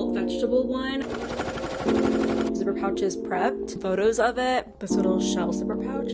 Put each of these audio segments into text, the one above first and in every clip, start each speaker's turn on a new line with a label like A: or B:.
A: little vegetable one. Zipper pouch is prepped. Photos of it. This little shell zipper pouch.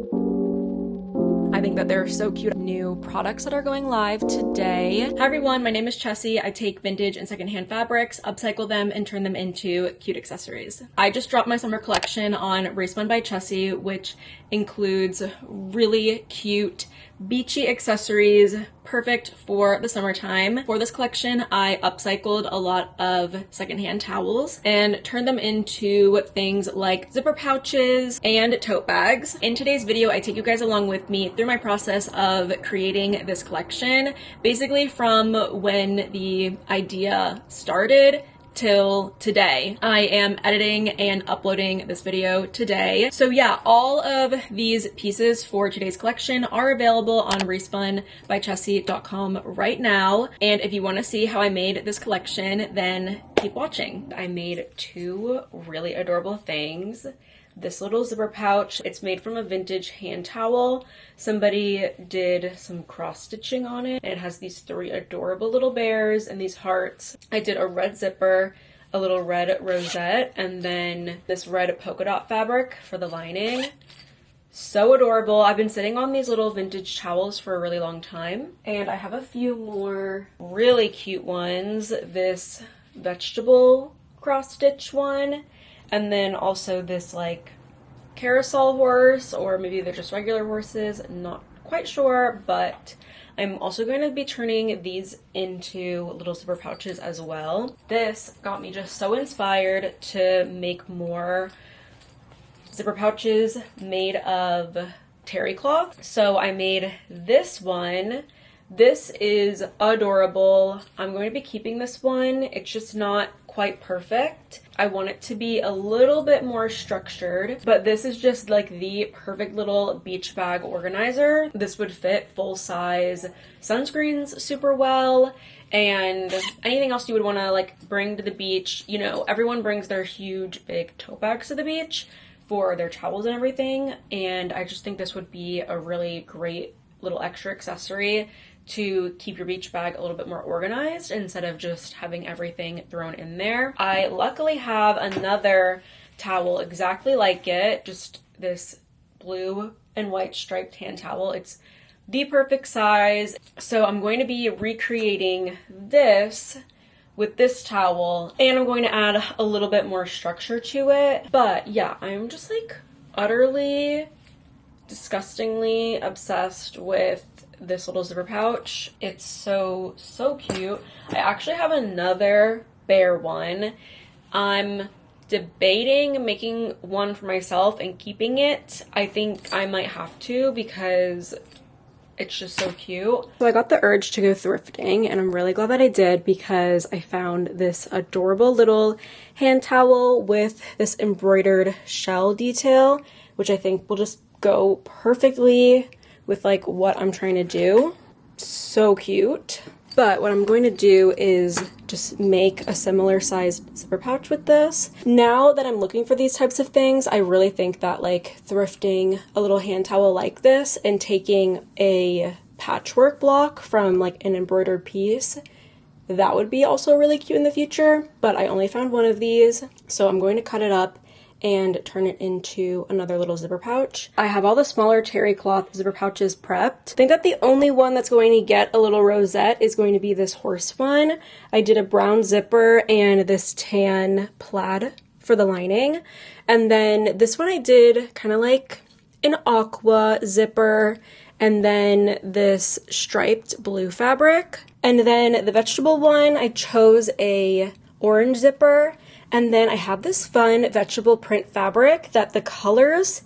A: I think that they're so cute. New products that are going live today. Hi everyone, my name is Chessie. I take vintage and secondhand fabrics, upcycle them, and turn them into cute accessories. I just dropped my summer collection on ReSpun by Chessie, which includes really cute beachy accessories, perfect for the summertime. For this collection, I upcycled a lot of secondhand towels and turned them into things like zipper pouches and tote bags. In today's video, I take you guys along with me through my process of creating this collection, basically from when the idea started till today. I am editing and uploading this video today. So yeah, all of these pieces for today's collection are available on respunbychessie.com right now. And if you want to see how I made this collection, then keep watching. I made two really adorable things. This little zipper pouch, it's made from a vintage hand towel. Somebody did some cross stitching on it. And it has these three adorable little bears and these hearts. I did a red zipper, a little red rosette, and then this red polka dot fabric for the lining. So adorable. I've been sitting on these little vintage towels for a really long time. And I have a few more really cute ones. This vegetable cross stitch one. And then also this like carousel horse, or maybe they're just regular horses, not quite sure, but I'm also going to be turning these into little zipper pouches as well. This got me just so inspired to make more zipper pouches made of terry cloth. So I made this one. This is adorable. I'm going to be keeping this one. It's just not quite perfect. I want it to be a little bit more structured, but this is just like the perfect little beach bag organizer. This would fit full-size sunscreens super well, and anything else you would want to like bring to the beach. You know, everyone brings their huge big tote bags to the beach for their towels and everything, and I just think this would be a really great little extra accessory to keep your beach bag a little bit more organized instead of just having everything thrown in there. I luckily have another towel exactly like it, just this blue and white striped hand towel. It's the perfect size. So I'm going to be recreating this with this towel, and I'm going to add a little bit more structure to it. But yeah, I'm just like utterly, disgustingly obsessed with this little zipper pouch. It's so cute. I actually have another bear one. I'm debating making one for myself and keeping it. I think I might have to because it's just so cute. So I got the urge to go thrifting, and I'm really glad that I did because I found this adorable little hand towel with this embroidered shell detail, which I think will just go perfectly with like what I'm trying to do. So cute. But what I'm going to do is just make a similar sized zipper pouch with this. Now that I'm looking for these types of things, I really think that like thrifting a little hand towel like this and taking a patchwork block from like an embroidered piece, that would be also really cute in the future. But I only found one of these, so I'm going to cut it up and turn it into another little zipper pouch. I have all the smaller terry cloth zipper pouches prepped. I think that the only one that's going to get a little rosette is going to be this horse one. I did a brown zipper and this tan plaid for the lining. And then this one I did kind of like an aqua zipper, and then this striped blue fabric. And then the vegetable one, I chose a orange zipper. And then I have this fun vegetable print fabric that the colors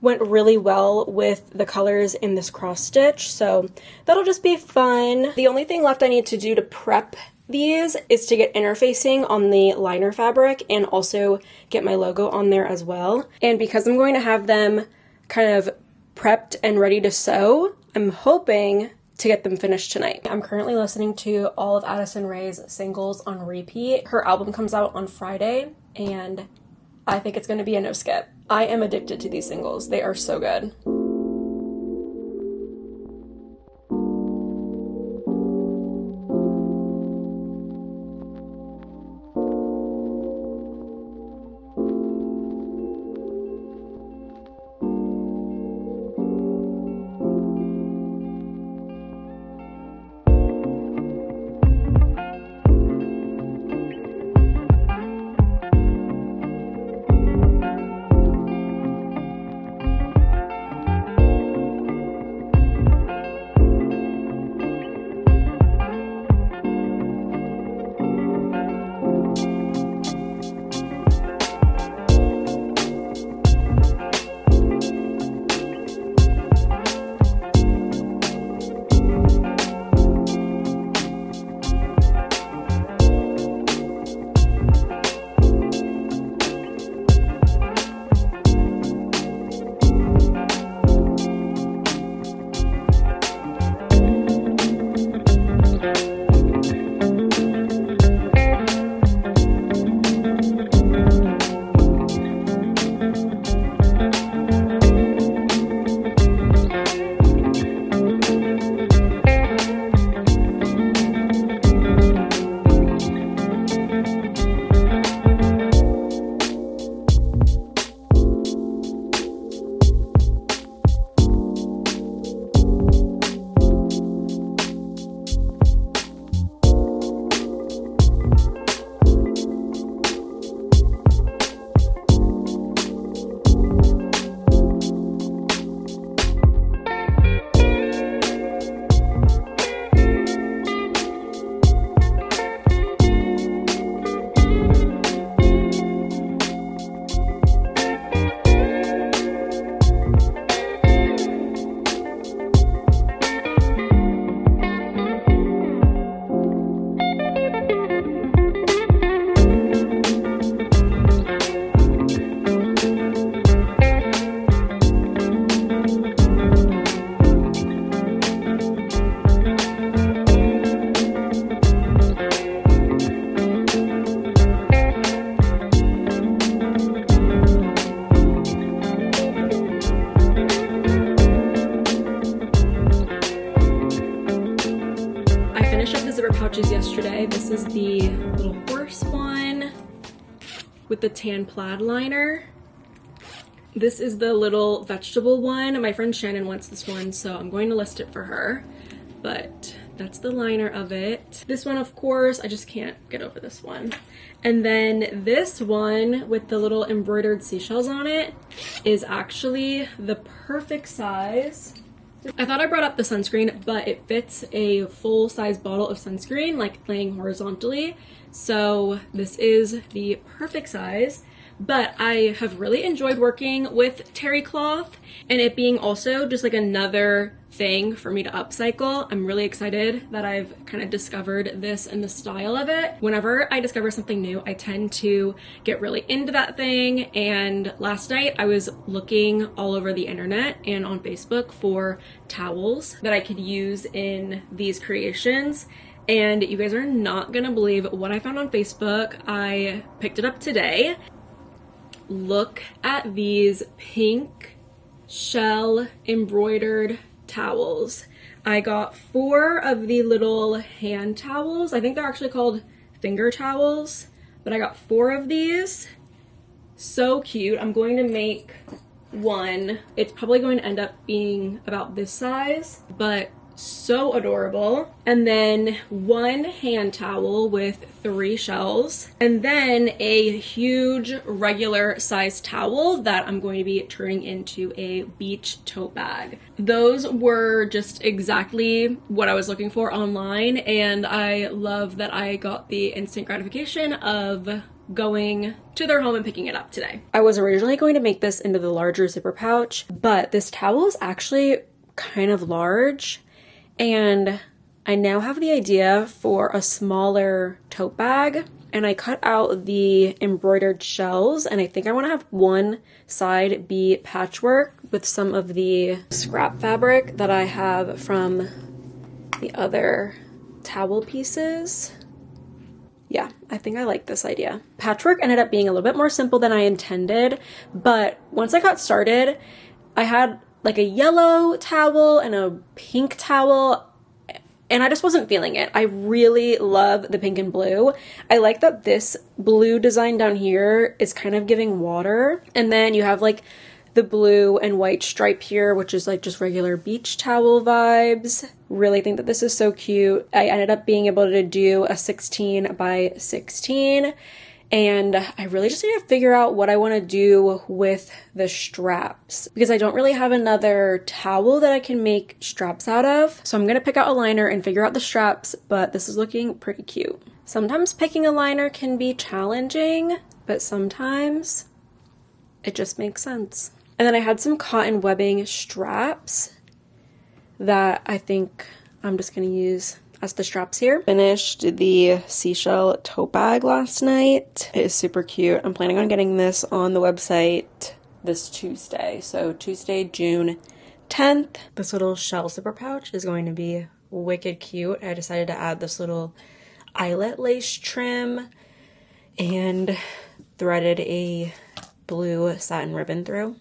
A: went really well with the colors in this cross stitch. So that'll just be fun. The only thing left I need to do to prep these is to get interfacing on the liner fabric and also get my logo on there as well. And because I'm going to have them kind of prepped and ready to sew, I'm hoping to get them finished tonight. I'm currently listening to all of Addison Rae's singles on repeat. Her album comes out on Friday, and I think it's going to be a no skip. I am addicted to these singles. They are so good. with the tan plaid liner. This is the little vegetable one. My friend Shannon wants this one, so I'm going to list it for her. But that's the liner of it. This one, of course, I just can't get over this one. And then this one with the little embroidered seashells on it is actually the perfect size. I thought I brought up the sunscreen, but it fits a full-size bottle of sunscreen, like laying horizontally. So this is the perfect size. But I have really enjoyed working with terry cloth, and it being also just like another thing for me to upcycle. I'm really excited that I've kind of discovered this and the style of it. Whenever I discover something new, I tend to get really into that thing. And last night I was looking all over the internet and on Facebook for towels that I could use in these creations. And you guys are not gonna believe what I found on Facebook. I picked it up today. Look at these pink shell embroidered towels. I got 4 of the little hand towels. I think they're actually called finger towels, but I got 4 of these. So cute. I'm going to make one. It's probably going to end up being about this size, but so adorable. And then 1 hand towel with 3 shells, and then a huge regular size towel that I'm going to be turning into a beach tote bag. Those were just exactly what I was looking for online, and I love that I got the instant gratification of going to their home and picking it up today. I was originally going to make this into the larger zipper pouch, but this towel is actually kind of large. And I now have the idea for a smaller tote bag, and I cut out the embroidered shells, and I think I want to have one side be patchwork with some of the scrap fabric that I have from the other towel pieces. Yeah, I think I like this idea. Patchwork ended up being a little bit more simple than I intended, but once I got started, I had like a yellow towel and a pink towel, and I just wasn't feeling it. I really love the pink and blue. I like that this blue design down here is kind of giving water, and then you have like the blue and white stripe here, which is like just regular beach towel vibes. Really think that this is so cute. I ended up being able to do a 16 by 16. And I really just need to figure out what I want to do with the straps, because I don't really have another towel that I can make straps out of. So I'm going to pick out a liner and figure out the straps, but this is looking pretty cute. Sometimes picking a liner can be challenging, but sometimes it just makes sense. And then I had some cotton webbing straps that I think I'm just going to use as the straps here. Finished the seashell tote bag last night. It is super cute. I'm planning on getting this on the website this Tuesday. So Tuesday, June 10th. This little shell zipper pouch is going to be wicked cute. I decided to add this little eyelet lace trim and threaded a blue satin ribbon through.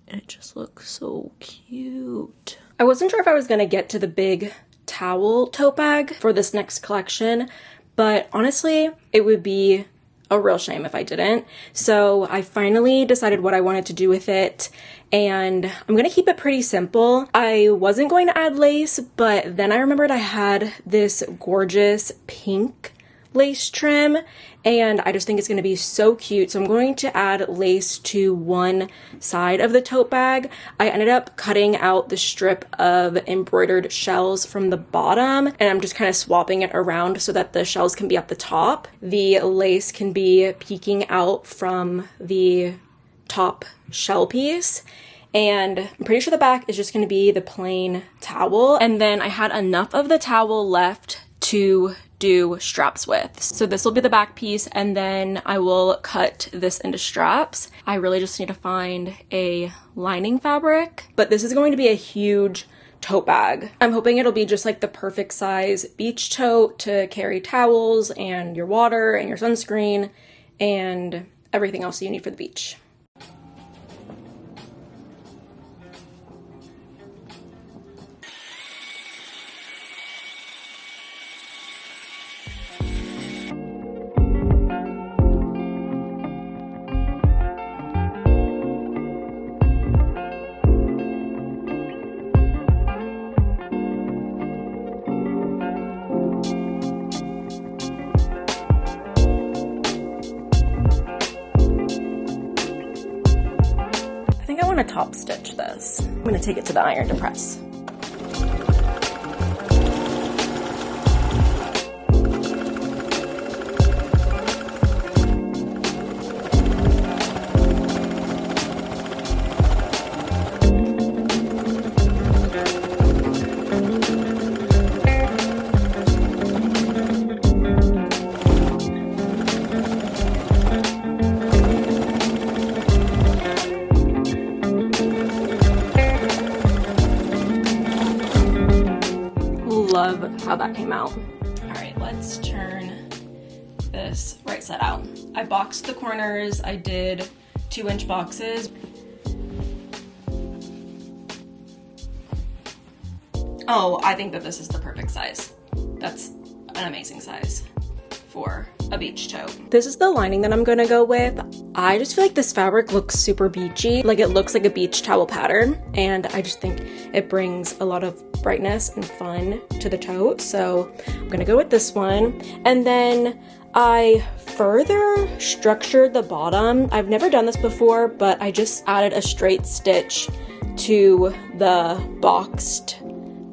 A: And it just looks so cute. I wasn't sure if I was gonna get to the big towel tote bag for this next collection, but honestly, it would be a real shame if I didn't. So I finally decided what I wanted to do with it, and I'm gonna keep it pretty simple. I wasn't going to add lace, but then I remembered I had this gorgeous pink lace trim, and I just think it's going to be so cute. So I'm going to add lace to one side of the tote bag. I ended up cutting out the strip of embroidered shells from the bottom, and I'm just kind of swapping it around so that the shells can be at the top. The lace can be peeking out from the top shell piece. And I'm pretty sure the back is just going to be the plain towel. And then I had enough of the towel left to do straps with. So this will be the back piece, and then I will cut this into straps. I really just need to find a lining fabric, but this is going to be a huge tote bag. I'm hoping it'll be just like the perfect size beach tote to carry towels and your water and your sunscreen and everything else you need for the beach. want to top stitch this. I'm going to take it to the iron to press. Love how that came out. All right, let's turn this right side out. I boxed the corners. I did 2-inch boxes. Oh, I think that this is the perfect size. That's an amazing size for a beach tote. This is the lining that I'm gonna go with. I just feel like this fabric looks super beachy. Like it looks like a beach towel pattern, and I just think it brings a lot of brightness and fun to the tote. So I'm gonna go with this one. And then I further structured the bottom. I've never done this before, but I just added a straight stitch to the boxed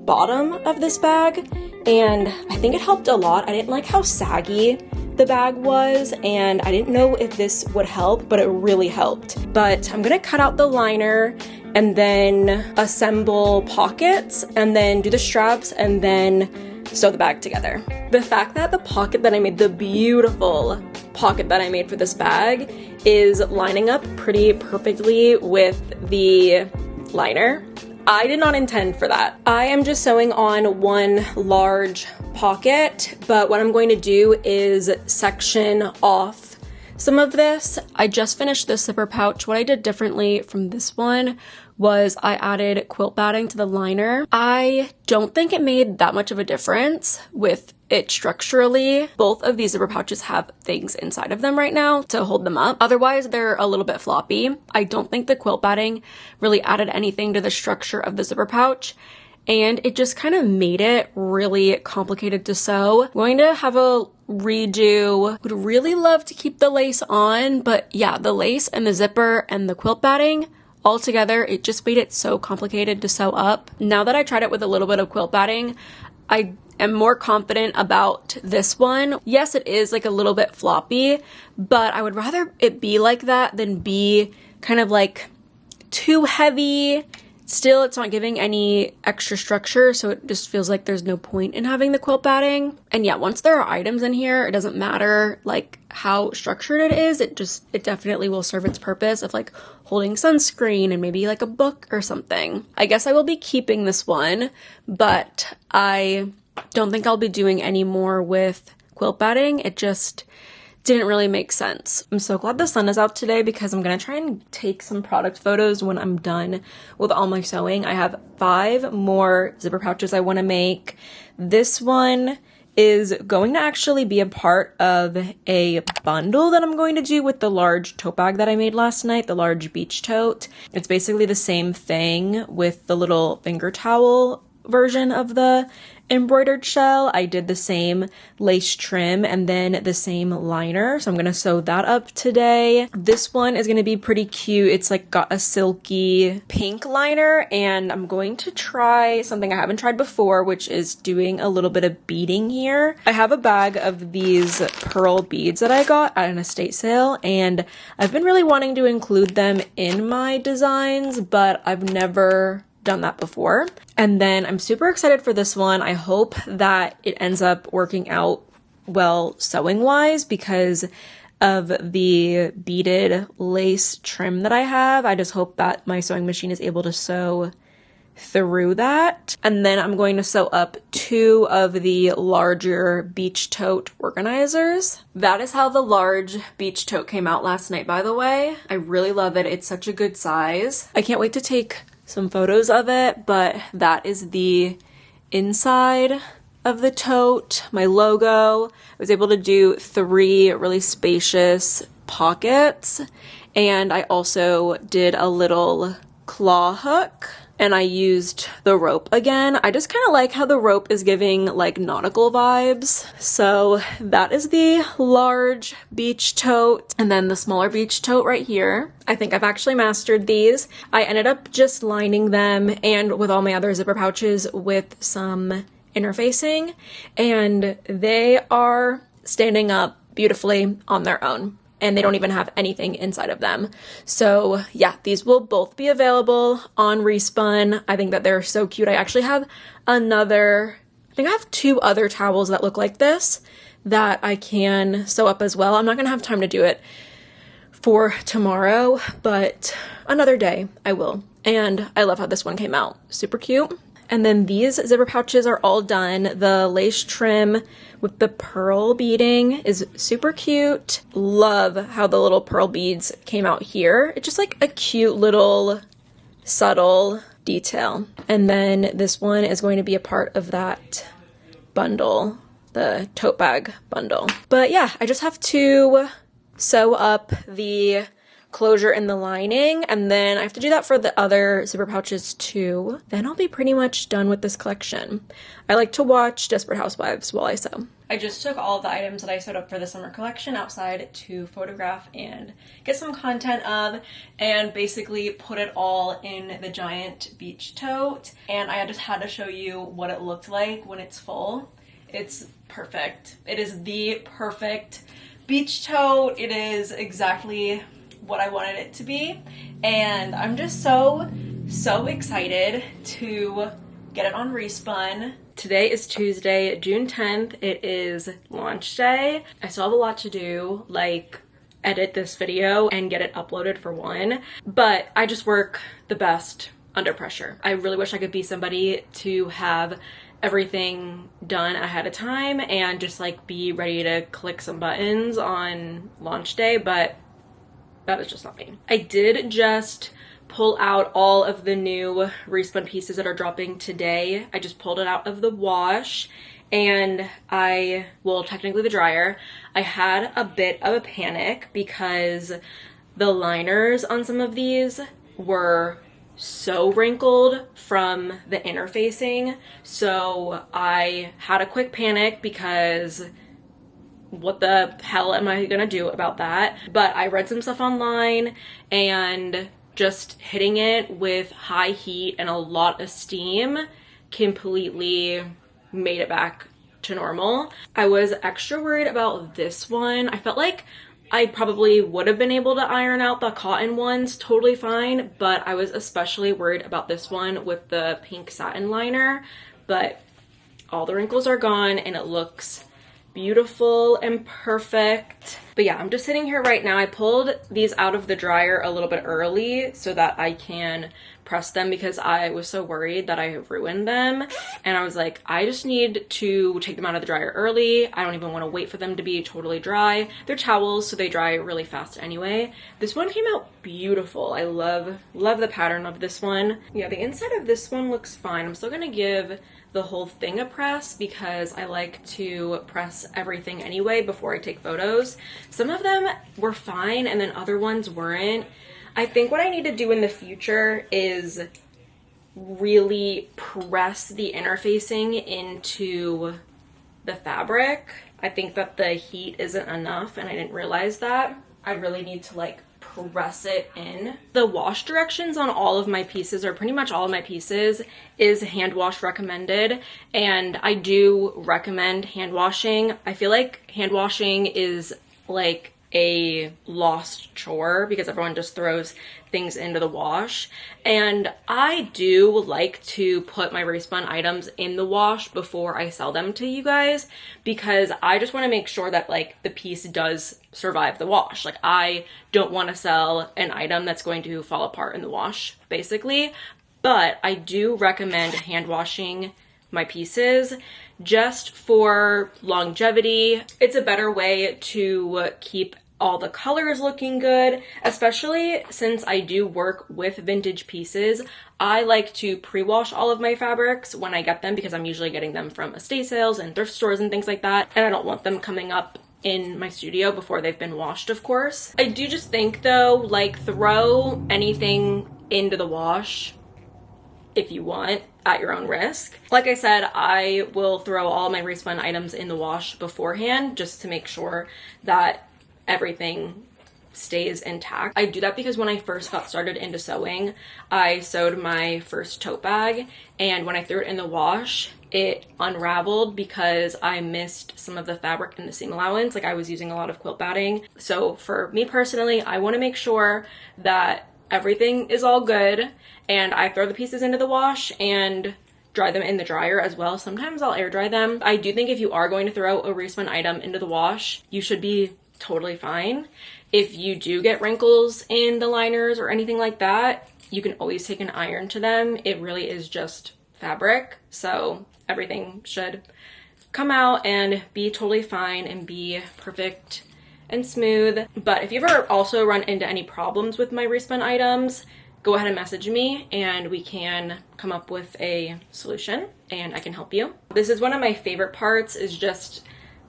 A: bottom of this bag, and I think it helped a lot. I didn't like how saggy the bag was, and I didn't know if this would help, but it really helped. But I'm gonna cut out the liner and then assemble pockets and then do the straps and then sew the bag together. The fact that the pocket that I made, the beautiful pocket that I made for this bag, is lining up pretty perfectly with the liner, I did not intend for that. I am just sewing on one large pocket, but what I'm going to do is section off some of this. I just finished this zipper pouch. What I did differently from this one was I added quilt batting to the liner. I don't think it made that much of a difference with it structurally. Both of these zipper pouches have things inside of them right now to hold them up. Otherwise, they're a little bit floppy. I don't think the quilt batting really added anything to the structure of the zipper pouch, and it just kind of made it really complicated to sew. I'm going to have a redo. Would really love to keep the lace on, but yeah, the lace and the zipper and the quilt batting all together, it just made it so complicated to sew up. Now that I tried it with a little bit of quilt batting, I am more confident about this one. Yes, it is like a little bit floppy, but I would rather it be like that than be kind of like too heavy. Still, it's not giving any extra structure, so it just feels like there's no point in having the quilt batting. And yeah, once there are items in here, it doesn't matter like how structured it is. It definitely will serve its purpose of like holding sunscreen and maybe like a book or something. I guess I will be keeping this one, but I don't think I'll be doing any more with quilt batting. It just didn't really make sense. I'm so glad the sun is out today because I'm gonna try and take some product photos when I'm done with all my sewing. I have 5 more zipper pouches I want to make. This one is going to actually be a part of a bundle that I'm going to do with the large tote bag that I made last night, the large beach tote. It's basically the same thing with the little finger towel version of the embroidered shell. I did the same lace trim and then the same liner, so I'm gonna sew that up today. This one is gonna be pretty cute. It's like got a silky pink liner, and I'm going to try something I haven't tried before, which is doing a little bit of beading here. I have a bag of these pearl beads that I got at an estate sale, and I've been really wanting to include them in my designs, but I've never done that before. And then I'm super excited for this one. I hope that it ends up working out well sewing wise because of the beaded lace trim that I have. I just hope that my sewing machine is able to sew through that. And then I'm going to sew up 2 of the larger beach tote organizers. That is how the large beach tote came out last night, by the way. I really love it. It's such a good size. I can't wait to take some photos of it, but that is the inside of the tote, my logo. I was able to do 3 really spacious pockets, and I also did a little claw hook and I used the rope again. I just kind of like how the rope is giving like nautical vibes. So that is the large beach tote, and then the smaller beach tote right here. I think I've actually mastered these. I ended up just lining them and with all my other zipper pouches with some interfacing, and they are standing up beautifully on their own, and they don't even have anything inside of them. So yeah, these will both be available on ReSpun. I think that they're so cute. I actually have I think I have 2 other towels that look like this that I can sew up as well. I'm not gonna have time to do it for tomorrow, but another day I will. And I love how this one came out. Super cute. And then these zipper pouches are all done. The lace trim with the pearl beading is super cute. Love how the little pearl beads came out here. It's just like a cute little subtle detail. And then this one is going to be a part of that bundle, the tote bag bundle. But yeah, I just have to sew up the closure in the lining, and then I have to do that for the other zipper pouches too. Then I'll be pretty much done with this collection. I like to watch Desperate Housewives while I sew. I just took all of the items that I sewed up for the summer collection outside to photograph and get some content of, and basically put it all in the giant beach tote. And I just had to show you what it looked like when it's full. It's perfect. It is the perfect beach tote. It is exactly what I wanted it to be, and I'm just so excited to get it on ReSpun. Today is Tuesday, June 10th. It is launch day. I still have a lot to do, like edit this video and get it uploaded for one, but I just work the best under pressure. I really wish I could be somebody to have everything done ahead of time and just like be ready to click some buttons on launch day, but that is just not me. I did just pull out all of the new ReSpun pieces that are dropping today. I just pulled it out of the wash and well, technically the dryer. I had a bit of a panic because the liners on some of these were so wrinkled from the interfacing. So I had a quick panic because what the hell am I gonna do about that? But I read some stuff online, and just hitting it with high heat and a lot of steam completely made it back to normal. I was extra worried about this one. I felt like I probably would have been able to iron out the cotton ones totally fine, but I was especially worried about this one with the pink satin liner. But all the wrinkles are gone and it looks beautiful and perfect. But yeah, I'm just sitting here right now. I pulled these out of the dryer a little bit early so that I can press them because I was so worried that I ruined them, and I was like, I just need to take them out of the dryer early. I don't even want to wait for them to be totally dry. They're towels, so they dry really fast anyway. This one came out beautiful. I love the pattern of this one. Yeah, the inside of this one looks fine. I'm still gonna give the whole thing a press because I like to press everything anyway before I take photos. Some of them were fine and then other ones weren't. I think what I need to do in the future is really press the interfacing into the fabric. I think that the heat isn't enough and I didn't realize that. I really need to like press it in. The wash directions on all of my pieces, or pretty much all of my pieces, is hand wash recommended, and I do recommend hand washing. I feel like hand washing is like a lost chore because everyone just throws things into the wash, and I do like to put my ReSpun items in the wash before I sell them to you guys because I just want to make sure that like the piece does survive the wash. Like I don't want to sell an item that's going to fall apart in the wash basically, but I do recommend hand washing my pieces just for longevity. It's a better way to keep all the colors looking good, especially since I do work with vintage pieces. I like to pre-wash all of my fabrics when I get them because I'm usually getting them from estate sales and thrift stores and things like that, and I don't want them coming up in my studio before they've been washed, of course. I do just think though, like throw anything into the wash if you want, at your own risk. Like I said, I will throw all my ReSpun items in the wash beforehand just to make sure that everything stays intact. I do that because when I first got started into sewing, I sewed my first tote bag, and when I threw it in the wash, it unraveled because I missed some of the fabric in the seam allowance. Like, I was using a lot of quilt batting. So for me personally, I want to make sure that everything is all good, and I throw the pieces into the wash and dry them in the dryer as well. Sometimes I'll air dry them. I do think if you are going to throw a ReSpun item into the wash, you should be totally fine. If you do get wrinkles in the liners or anything like that, you can always take an iron to them. It really is just fabric, so everything should come out and be totally fine and be perfect and smooth. But if you ever also run into any problems with my ReSpun items, go ahead and message me and we can come up with a solution and I can help you. This is one of my favorite parts, is just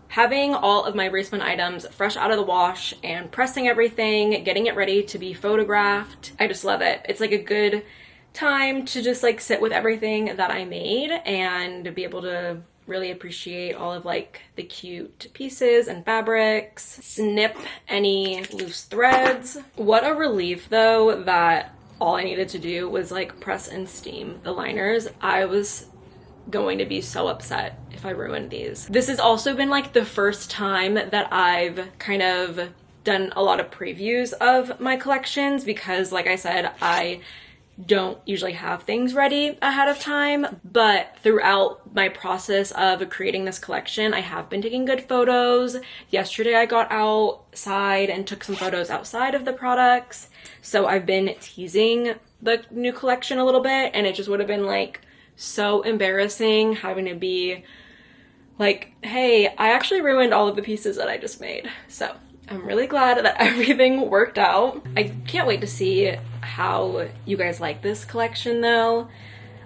A: having all of my ReSpun items fresh out of the wash and pressing everything, getting it ready to be photographed. I just love it. It's like a good time to just like sit with everything that I made and be able to really appreciate all of like the cute pieces and fabrics, snip any loose threads. What a relief though that all I needed to do was like press and steam the liners. I was going to be so upset if I ruined these. This has also been like the first time that I've kind of done a lot of previews of my collections because, like I said, I don't usually have things ready ahead of time, but throughout my process of creating this collection, I have been taking good photos. Yesterday I got outside and took some photos outside of the products, so I've been teasing the new collection a little bit, and it just would have been like so embarrassing having to be like, hey, I actually ruined all of the pieces that I just made. So I'm really glad that everything worked out. I can't wait to see how you guys like this collection though.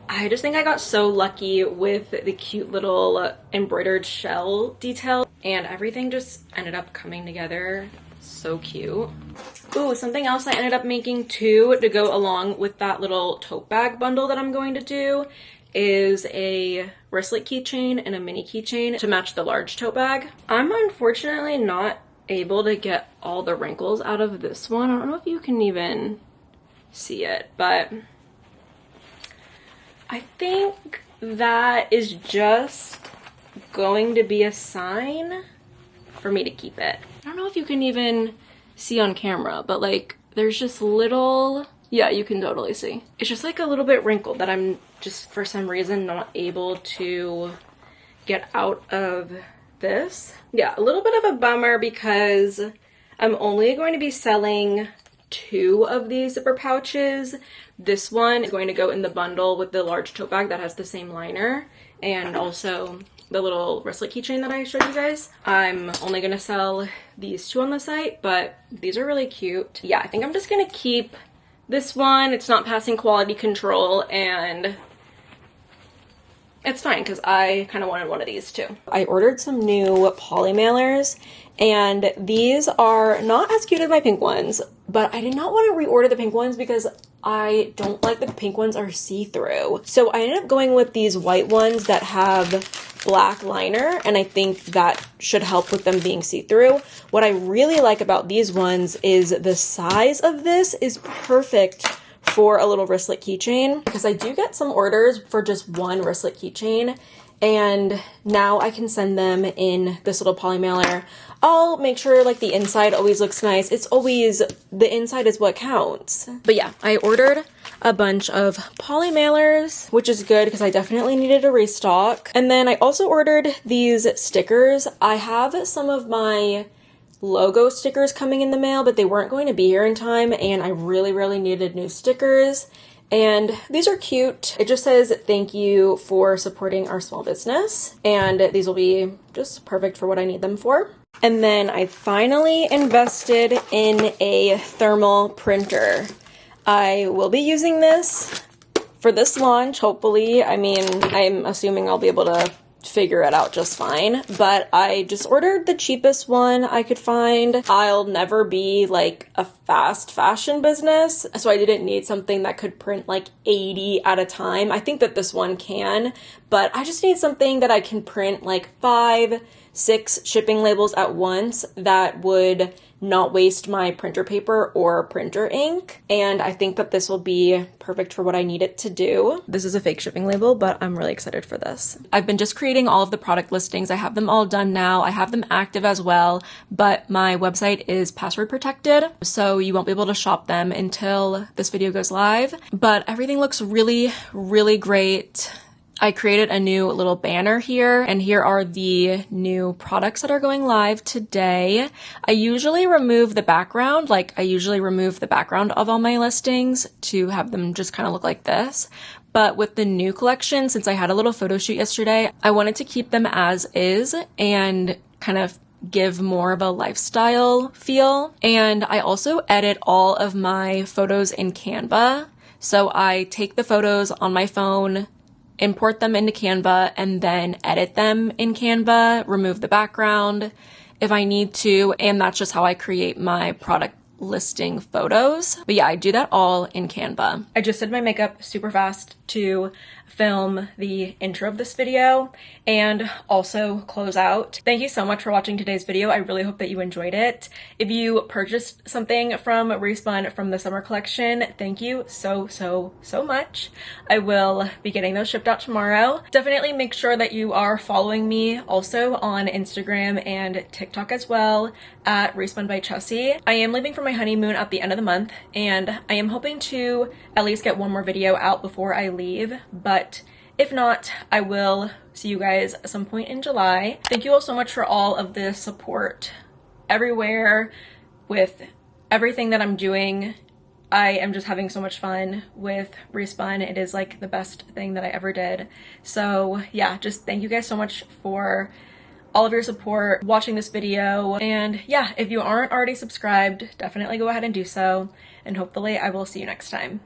A: I just think I got so lucky with the cute little embroidered shell detail, and everything just ended up coming together so cute. Ooh, something else I ended up making too to go along with that little tote bag bundle that I'm going to do is a wristlet keychain and a mini keychain to match the large tote bag. I'm unfortunately not able to get all the wrinkles out of this one. I don't know if you can even see it, but I think that is just going to be a sign for me to keep it. I don't know if you can even see on camera, but like there's just little, yeah, you can totally see. It's just like a little bit wrinkled that I'm just for some reason not able to get out of this. Yeah, a little bit of a bummer because I'm only going to be selling 2 of these zipper pouches. This one is going to go in the bundle with the large tote bag that has the same liner and also the little wristlet keychain that I showed you guys. I'm only gonna sell these 2 on the site, but these are really cute. Yeah, I think I'm just gonna keep this one. It's not passing quality control and it's fine because I kind of wanted one of these too. I ordered some new poly mailers and these are not as cute as my pink ones, but I did not want to reorder the pink ones because I don't like that the pink ones are see-through. So I ended up going with these white ones that have black liner, and I think that should help with them being see-through. What I really like about these ones is the size of this is perfect for a little wristlet keychain, because I do get some orders for just one wristlet keychain, and now I can send them in this little poly mailer. I'll make sure like the inside always looks nice. It's always, the inside is what counts. But yeah, I ordered a bunch of poly mailers, which is good because I definitely needed a restock. And then I also ordered these stickers. I have some of my logo stickers coming in the mail, but they weren't going to be here in time, and I really needed new stickers. And these are cute. It just says thank you for supporting our small business, and these will be just perfect for what I need them for. And then I finally invested in a thermal printer. I will be using this for this launch, hopefully. I mean, I'm assuming I'll be able to figure it out just fine. But I just ordered the cheapest one I could find. I'll never be like a fast fashion business, so I didn't need something that could print like 80 at a time. I think that this one can, but I just need something that I can print like 5, 6 shipping labels at once that would not waste my printer paper or printer ink. And I think that this will be perfect for what I need it to do. This is a fake shipping label, but I'm really excited for this. I've been just creating all of the product listings. I have them all done now. I have them active as well, but my website is password protected, so you won't be able to shop them until this video goes live. But everything looks really, really great. I created a new little banner here, and here are the new products that are going live today. I usually remove the background, of all my listings to have them just kind of look like this. But with the new collection, since I had a little photo shoot yesterday, I wanted to keep them as is and kind of give more of a lifestyle feel. And I also edit all of my photos in Canva. So I take the photos on my phone, import them into Canva, and then edit them in Canva, remove the background if I need to, and that's just how I create my product listing photos. But yeah, I do that all in Canva. I just did my makeup super fast to film the intro of this video and also close out. Thank you so much for watching today's video. I really hope that you enjoyed it. If you purchased something from ReSpun from the summer collection, thank you so much. I will be getting those shipped out tomorrow. Definitely make sure that you are following me also on Instagram and TikTok as well at ReSpun by Chessie. I am leaving for my honeymoon at the end of the month, and I am hoping to at least get one more video out before I leave, but if not, I will see you guys at some point in July. Thank you all so much for all of the support everywhere with everything that I'm doing. I am just having so much fun with ReSpun. It is like the best thing that I ever did. So yeah, just thank you guys so much for all of your support watching this video. And yeah, if you aren't already subscribed, definitely go ahead and do so. And hopefully I will see you next time.